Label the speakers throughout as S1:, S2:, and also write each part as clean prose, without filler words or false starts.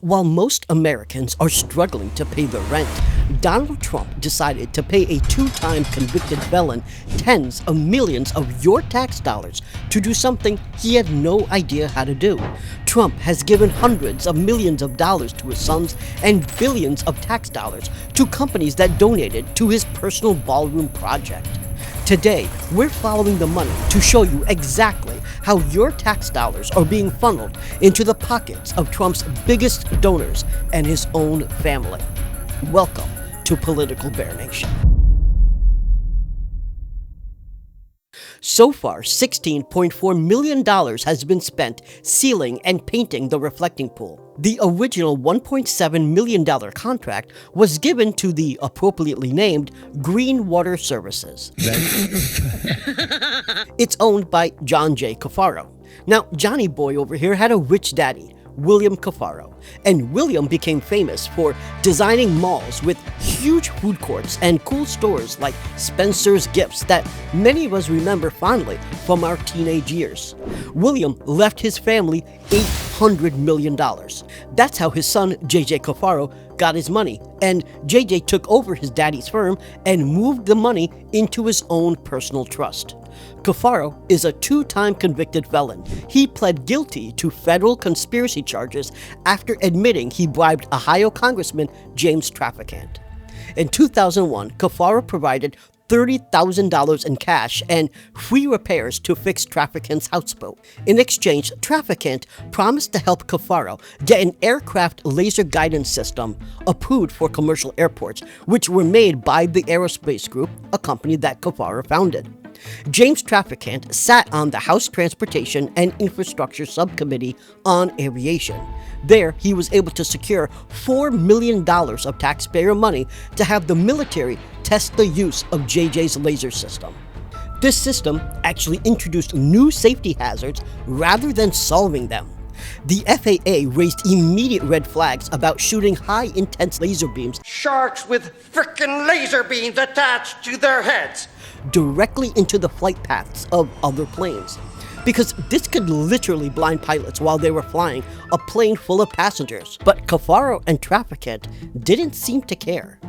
S1: While most Americans are struggling to pay their rent, Donald Trump decided to pay a two-time convicted felon tens of millions of your tax dollars to do something he had no idea how to do. Trump has given hundreds of millions of dollars to his sons and billions of tax dollars to companies that donated to his personal Ballroom project. Today, we're following the money to show you exactly how your tax dollars are being funneled into the pockets of Trump's biggest donors and his own family. Welcome to Political Bear Nation. So far, $16.4 million has been spent sealing and painting the reflecting pool. The original $1.7 million contract was given to the appropriately named Green Water Services. It's owned by John J. Cafaro. Now, Johnny Boy over here had a rich daddy, William Cafaro, and William became famous for designing malls with huge food courts and cool stores like Spencer's Gifts that many of us remember fondly from our teenage years. William left his family $800 million. That's how his son, J.J. Cafaro, got his money, and J.J. took over his daddy's firm and moved the money into his own personal trust. Cafaro is a two-time convicted felon. He pled guilty to federal conspiracy charges after admitting he bribed Ohio Congressman James Traficant. In 2001, Cafaro provided $30,000 in cash and free repairs to fix Traficant's houseboat. In exchange, Traficant promised to help Cafaro get an aircraft laser guidance system approved for commercial airports, which were made by the Aerospace Group, a company that Cafaro founded. James Traficant sat on the House Transportation and Infrastructure Subcommittee on Aviation. There, he was able to secure $4 million of taxpayer money to have the military test the use of JJ's laser system. This system actually introduced new safety hazards rather than solving them. The FAA raised immediate red flags about shooting high-intense laser beams,
S2: sharks with frickin' laser beams attached to their heads,
S1: directly into the flight paths of other planes, because this could literally blind pilots while they were flying a plane full of passengers. But Cafaro and Traficant didn't seem to care.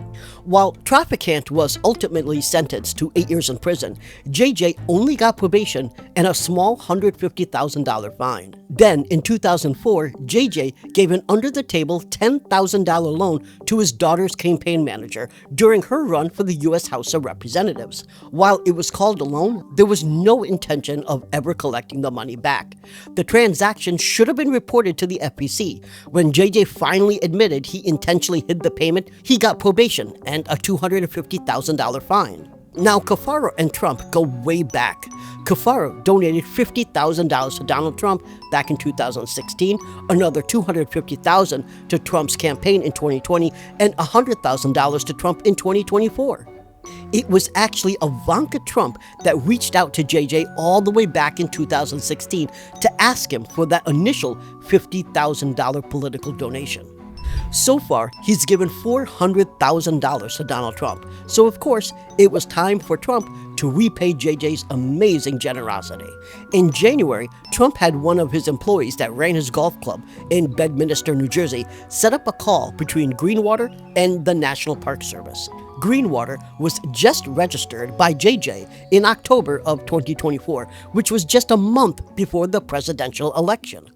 S1: While Traficant was ultimately sentenced to 8 years in prison, JJ only got probation and a small $150,000 fine. Then, in 2004, JJ gave an under-the-table $10,000 loan to his daughter's campaign manager during her run for the U.S. House of Representatives. While it was called a loan, there was no intention of ever collecting the money back. The transaction should have been reported to the FEC. When JJ finally admitted he intentionally hid the payment, he got probation and a $250,000 fine. Now, Cafaro and Trump go way back. Cafaro donated $50,000 to Donald Trump back in 2016, another $250,000 to Trump's campaign in 2020, and $100,000 to Trump in 2024. It was actually Ivanka Trump that reached out to JJ all the way back in 2016 to ask him for that initial $50,000 political donation. So far, he's given $400,000 to Donald Trump, so of course, it was time for Trump to repay JJ's amazing generosity. In January, Trump had one of his employees that ran his golf club in Bedminster, New Jersey, set up a call between Greenwater and the National Park Service. Greenwater was just registered by JJ in October of 2024, which was just a month before the presidential election.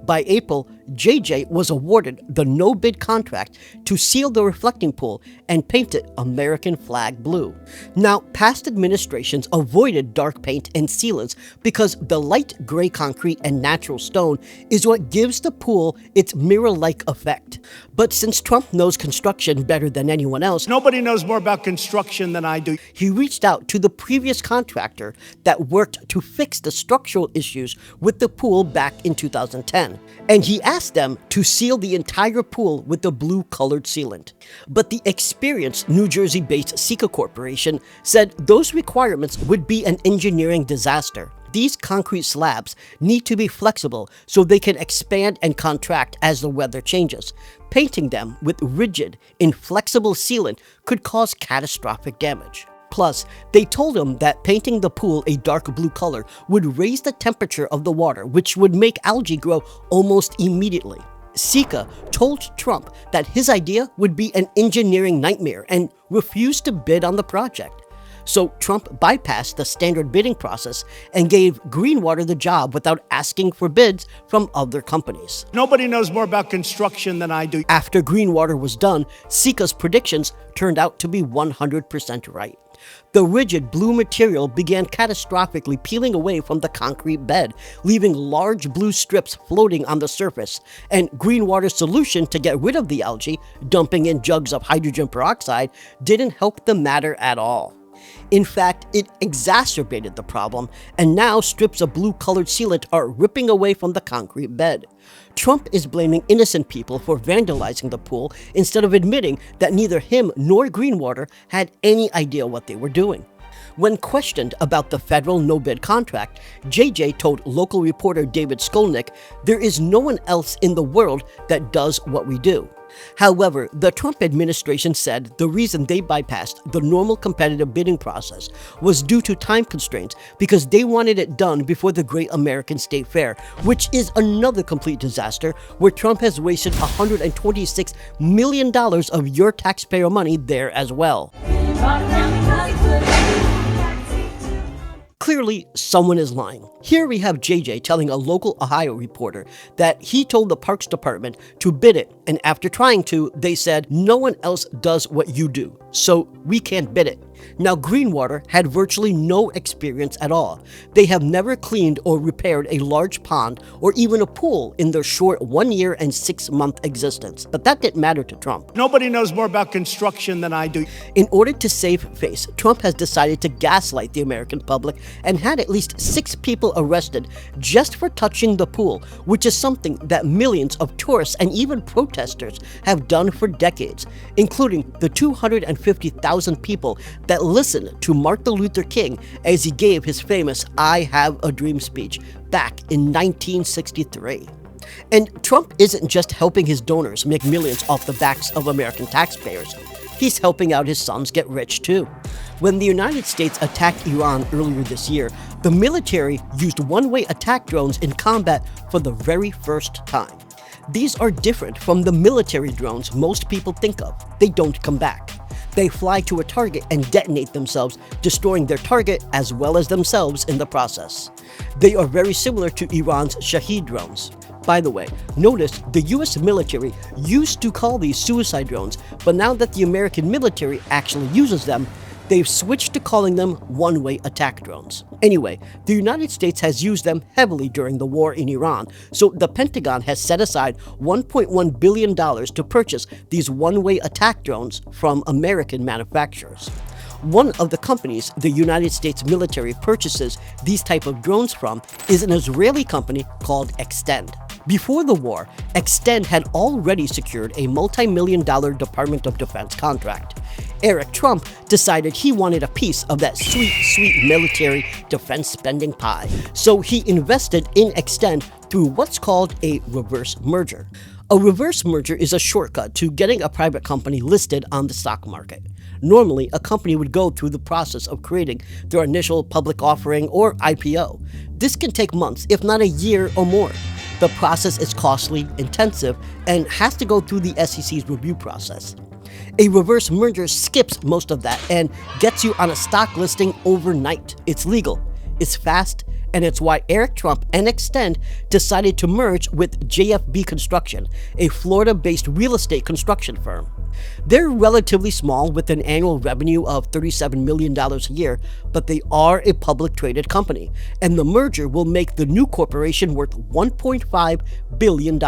S1: By April, JJ was awarded the no-bid contract to seal the reflecting pool and paint it American flag blue. Now, past administrations avoided dark paint and sealants because the light gray concrete and natural stone is what gives the pool its mirror-like effect. But since Trump knows construction better than anyone else,
S3: nobody knows more about construction than I do.
S1: He reached out to the previous contractor that worked to fix the structural issues with the pool back in 2010, and he asked them to seal the entire pool with the blue-colored sealant. But the experienced New Jersey-based Sika Corporation said those requirements would be an engineering disaster. These concrete slabs need to be flexible so they can expand and contract as the weather changes. Painting them with rigid, inflexible sealant could cause catastrophic damage. Plus, they told him that painting the pool a dark blue color would raise the temperature of the water, which would make algae grow almost immediately. Sika told Trump that his idea would be an engineering nightmare and refused to bid on the project. So Trump bypassed the standard bidding process and gave Greenwater the job without asking for bids from other companies.
S3: Nobody knows more about construction than I do.
S1: After Greenwater was done, Sika's predictions turned out to be 100% right. The rigid blue material began catastrophically peeling away from the concrete bed, leaving large blue strips floating on the surface, and Greenwater's solution to get rid of the algae, dumping in jugs of hydrogen peroxide, didn't help the matter at all. In fact, it exacerbated the problem, and now strips of blue-colored sealant are ripping away from the concrete bed. Trump is blaming innocent people for vandalizing the pool instead of admitting that neither him nor Greenwater had any idea what they were doing. When questioned about the federal no-bid contract, JJ told local reporter David Skolnick, "There is no one else in the world that does what we do." However, the Trump administration said the reason they bypassed the normal competitive bidding process was due to time constraints because they wanted it done before the Great American State Fair, which is another complete disaster where Trump has wasted $126 million of your taxpayer money there as well. Clearly, someone is lying. Here we have JJ telling a local Ohio reporter that he told the Parks Department to bid it, and after trying to, they said, "No one else does what you do, so we can't bid it." Now, Greenwater had virtually no experience at all. They have never cleaned or repaired a large pond or even a pool in their short 1 year and 6-month existence. But that didn't matter to Trump.
S3: Nobody knows more about construction than I do.
S1: In order to save face, Trump has decided to gaslight the American public and had at least 6 people arrested just for touching the pool, which is something that millions of tourists and even protesters have done for decades, including the 250,000 people that listened to Martin Luther King as he gave his famous "I Have a Dream" speech back in 1963. And Trump isn't just helping his donors make millions off the backs of American taxpayers. He's helping out his sons get rich too. When the United States attacked Iran earlier this year, the military used one-way attack drones in combat for the very first time. These are different from the military drones most people think of. They don't come back. They fly to a target and detonate themselves, destroying their target as well as themselves in the process. They are very similar to Iran's Shahed drones. By the way, notice the US military used to call these suicide drones, but now that the American military actually uses them, they've switched to calling them one-way attack drones. Anyway, the United States has used them heavily during the war in Iran, so the Pentagon has set aside $1.1 billion to purchase these one-way attack drones from American manufacturers. One of the companies the United States military purchases these type of drones from is an Israeli company called XTEND. Before the war, XTEND had already secured a multi-million-dollar Department of Defense contract. Eric Trump decided he wanted a piece of that sweet, sweet military defense spending pie, so he invested in XTEND through what's called a reverse merger. A reverse merger is a shortcut to getting a private company listed on the stock market. Normally, a company would go through the process of creating their initial public offering or IPO. This can take months, if not a year or more. The process is costly, intensive, and has to go through the SEC's review process. A reverse merger skips most of that and gets you on a stock listing overnight. It's legal, it's fast, and it's why Eric Trump and XTEND decided to merge with JFB Construction, a Florida-based real estate construction firm. They're relatively small with an annual revenue of $37 million a year, but they are a public traded company, and the merger will make the new corporation worth $1.5 billion.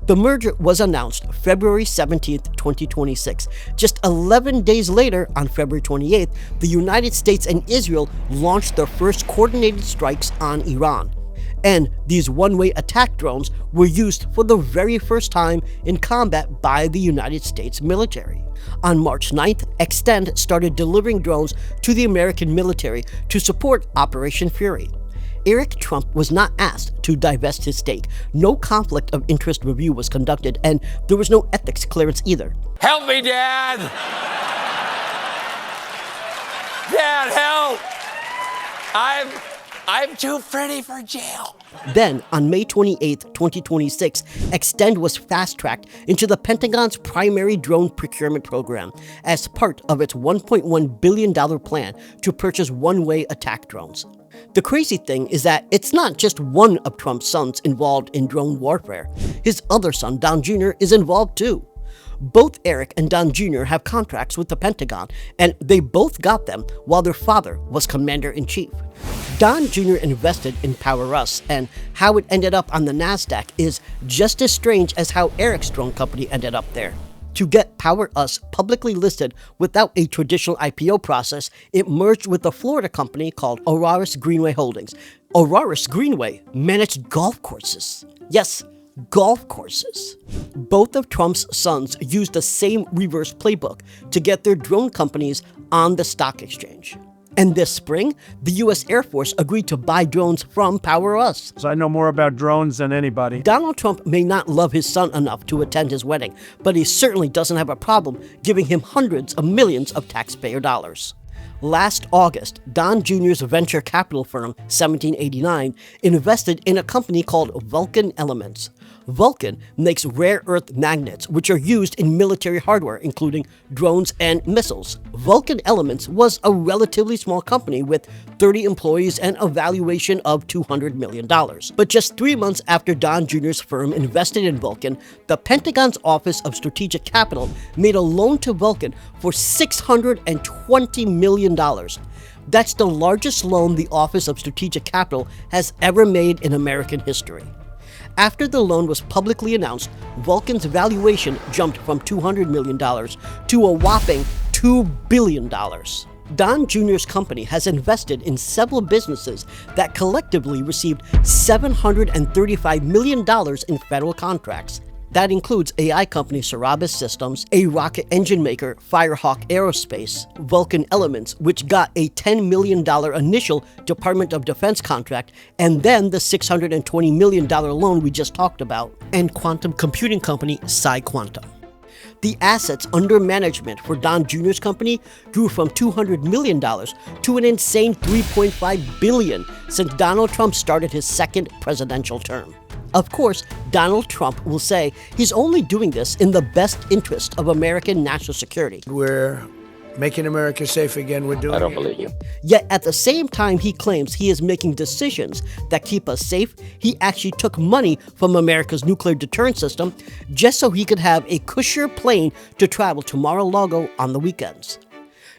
S1: The merger was announced February 17, 2026. Just 11 days later, on February 28th, the United States and Israel launched their first coordinated strikes on Iran. And these one-way attack drones were used for the very first time in combat by the United States military. On March 9th, XTEND started delivering drones to the American military to support Operation Fury. Eric Trump was not asked to divest his stake. No conflict of interest review was conducted, and there was no ethics clearance either.
S4: Help me, Dad! Dad, help! I'm too pretty for jail.
S1: Then, on May 28, 2026, XTEND was fast-tracked into the Pentagon's primary drone procurement program as part of its $1.1 billion plan to purchase one-way attack drones. The crazy thing is that it's not just one of Trump's sons involved in drone warfare. His other son, Don Jr., is involved too. Both Eric and Don Jr. have contracts with the Pentagon, and they both got them while their father was commander-in-chief. Don Jr. invested in Powerus, and how it ended up on the NASDAQ is just as strange as how Eric's drone company ended up there. To get Powerus publicly listed without a traditional IPO process, it merged with a Florida company called Powerus Greenway Holdings. Powerus Greenway managed golf courses. Yes, golf courses. Both of Trump's sons used the same reverse playbook to get their drone companies on the stock exchange. And this spring, the U.S. Air Force agreed to buy drones from Powerus.
S3: I know more about drones than anybody.
S1: Donald Trump may not love his son enough to attend his wedding, but he certainly doesn't have a problem giving him hundreds of millions of taxpayer dollars. Last August, Don Jr.'s venture capital firm, 1789, invested in a company called Vulcan Elements. Vulcan makes rare earth magnets, which are used in military hardware, including drones and missiles. Vulcan Elements was a relatively small company with 30 employees and a valuation of $200 million. But just 3 months after Don Jr.'s firm invested in Vulcan, the Pentagon's Office of Strategic Capital made a loan to Vulcan for $620 million. That's the largest loan the Office of Strategic Capital has ever made in American history. After the loan was publicly announced, Vulcan's valuation jumped from $200 million to a whopping $2 billion. Don Jr.'s company has invested in several businesses that collectively received $735 million in federal contracts. That includes AI company Cerberus Systems, a rocket engine maker Firehawk Aerospace, Vulcan Elements, which got a $10 million initial Department of Defense contract, and then the $620 million loan we just talked about, and quantum computing company PsiQuantum. The assets under management for Don Jr.'s company grew from $200 million to an insane $3.5 billion since Donald Trump started his second presidential term. Of course, Donald Trump will say he's only doing this in the best interest of American national security.
S4: We're making America safe again. We're doing it.
S5: I don't believe you.
S1: Yet at the same time he claims he is making decisions that keep us safe, he actually took money from America's nuclear deterrent system just so he could have a cushier plane to travel to Mar-a-Lago on the weekends.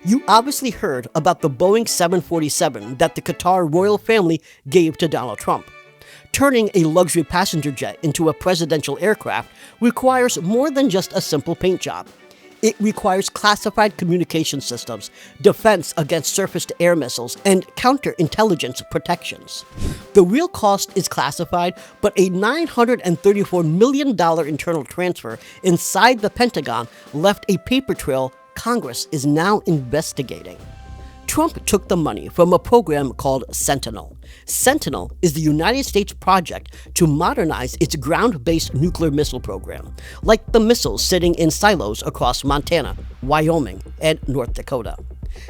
S1: You obviously heard about the Boeing 747 that the Qatar royal family gave to Donald Trump. Turning a luxury passenger jet into a presidential aircraft requires more than just a simple paint job. It requires classified communication systems, defense against surface-to-air missiles, and counterintelligence protections. The real cost is classified, but a $934 million internal transfer inside the Pentagon left a paper trail Congress is now investigating. Trump took the money from a program called Sentinel. Sentinel is the United States project to modernize its ground-based nuclear missile program, like the missiles sitting in silos across Montana, Wyoming, and North Dakota.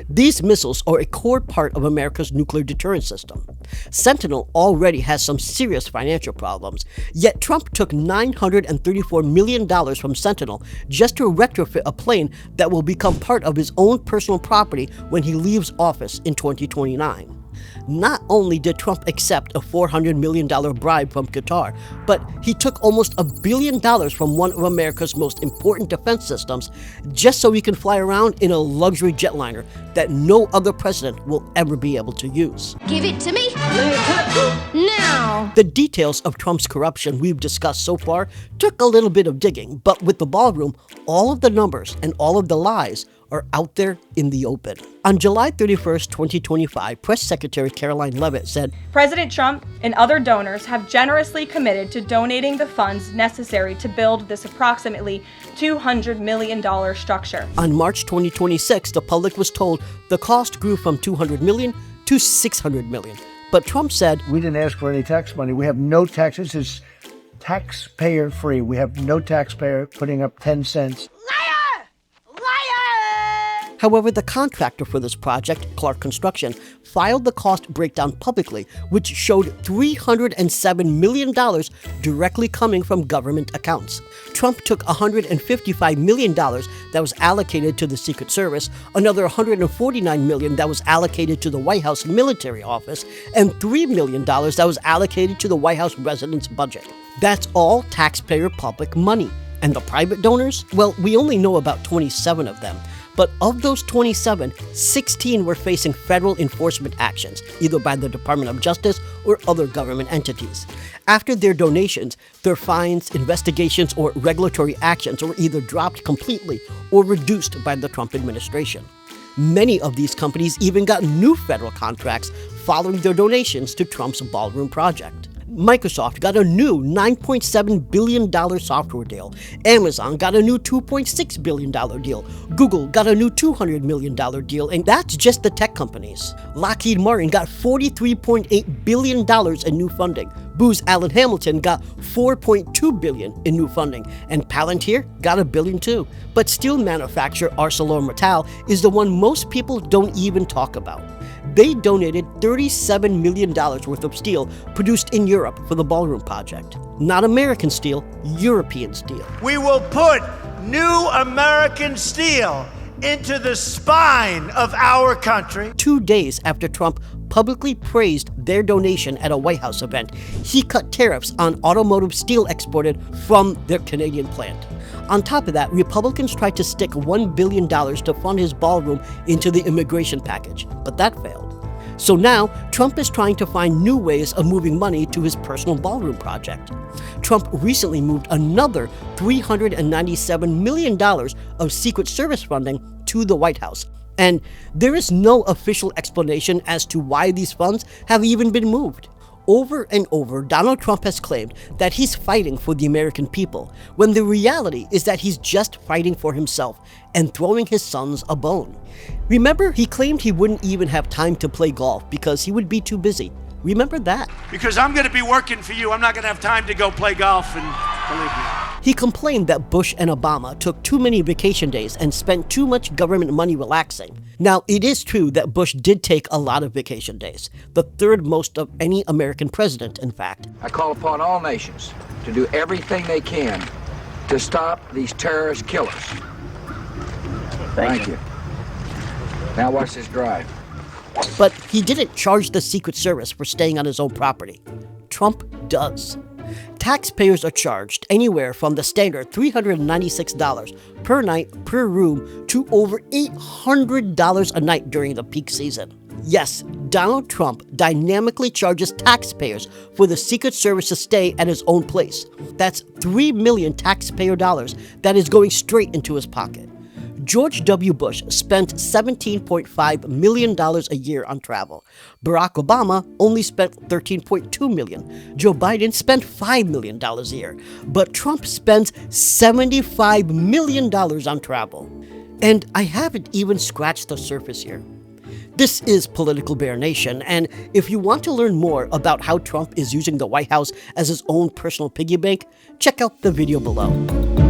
S1: These missiles are a core part of America's nuclear deterrent system. Sentinel already has some serious financial problems, yet Trump took $934 million from Sentinel just to retrofit a plane that will become part of his own personal property when he leaves office in 2029. Not only did Trump accept a $400 million bribe from Qatar, but he took almost $1 billion from one of America's most important defense systems just so he can fly around in a luxury jetliner that no other president will ever be able to use.
S6: Give it to me now.
S1: The details of Trump's corruption we've discussed so far took a little bit of digging, but with the Ballroom, all of the numbers and all of the lies are out there in the open. On July 31st, 2025, Press Secretary Caroline Leavitt said,
S7: President Trump and other donors have generously committed to donating the funds necessary to build this approximately $200 million structure.
S1: On March 2026, the public was told the cost grew from $200 million to $600 million. But Trump said,
S4: We didn't ask for any tax money. We have no taxes. It's taxpayer free. We have no taxpayer putting up 10 cents.
S1: However, the contractor for this project, Clark Construction, filed the cost breakdown publicly, which showed $307 million directly coming from government accounts. Trump took $155 million that was allocated to the Secret Service, another $149 million that was allocated to the White House military office, and $3 million that was allocated to the White House residence budget. That's all taxpayer public money. And the private donors? Well, we only know about 27 of them. But of those 27, 16 were facing federal enforcement actions, either by the Department of Justice or other government entities. After their donations, their fines, investigations, or regulatory actions were either dropped completely or reduced by the Trump administration. Many of these companies even got new federal contracts following their donations to Trump's Ballroom project. Microsoft got a new $9.7 billion software deal. Amazon got a new $2.6 billion deal. Google got a new $200 million deal, and that's just the tech companies. Lockheed Martin got $43.8 billion in new funding. Booz Allen Hamilton got $4.2 billion in new funding, and Palantir got $1 billion too. But steel manufacturer ArcelorMittal is the one most people don't even talk about. They donated $37 million worth of steel produced in Europe for the Ballroom project. Not American steel, European steel.
S5: We will put new American steel into the spine of our country.
S1: 2 days after Trump publicly praised their donation at a White House event, he cut tariffs on automotive steel exported from their Canadian plant. On top of that, Republicans tried to stick $1 billion to fund his ballroom into the immigration package, but that failed. So now, Trump is trying to find new ways of moving money to his personal ballroom project. Trump recently moved another $397 million of Secret Service funding to the White House. And there is no official explanation as to why these funds have even been moved. Over and over, Donald Trump has claimed that he's fighting for the American people, when the reality is that he's just fighting for himself and throwing his sons a bone. Remember, he claimed he wouldn't even have time to play golf because he would be too busy. Remember that?
S5: Because I'm going to be working for you. I'm not going to have time to go play golf, and believe me.
S1: He complained that Bush and Obama took too many vacation days and spent too much government money relaxing. Now, it is true that Bush did take a lot of vacation days, the third most of any American president, in fact.
S8: I call upon all nations to do everything they can to stop these terrorist killers. Thank you. Now watch this drive.
S1: But he didn't charge the Secret Service for staying on his own property. Trump does. Taxpayers are charged anywhere from the standard $396 per night per room to over $800 a night during the peak season. Yes, Donald Trump dynamically charges taxpayers for the Secret Service to stay at his own place. That's $3 million taxpayer dollars that is going straight into his pocket. George W. Bush spent $17.5 million a year on travel. Barack Obama only spent $13.2 million. Joe Biden spent $5 million a year. But Trump spends $75 million on travel. And I haven't even scratched the surface here. This is Political Bear Nation, and if you want to learn more about how Trump is using the White House as his own personal piggy bank, check out the video below.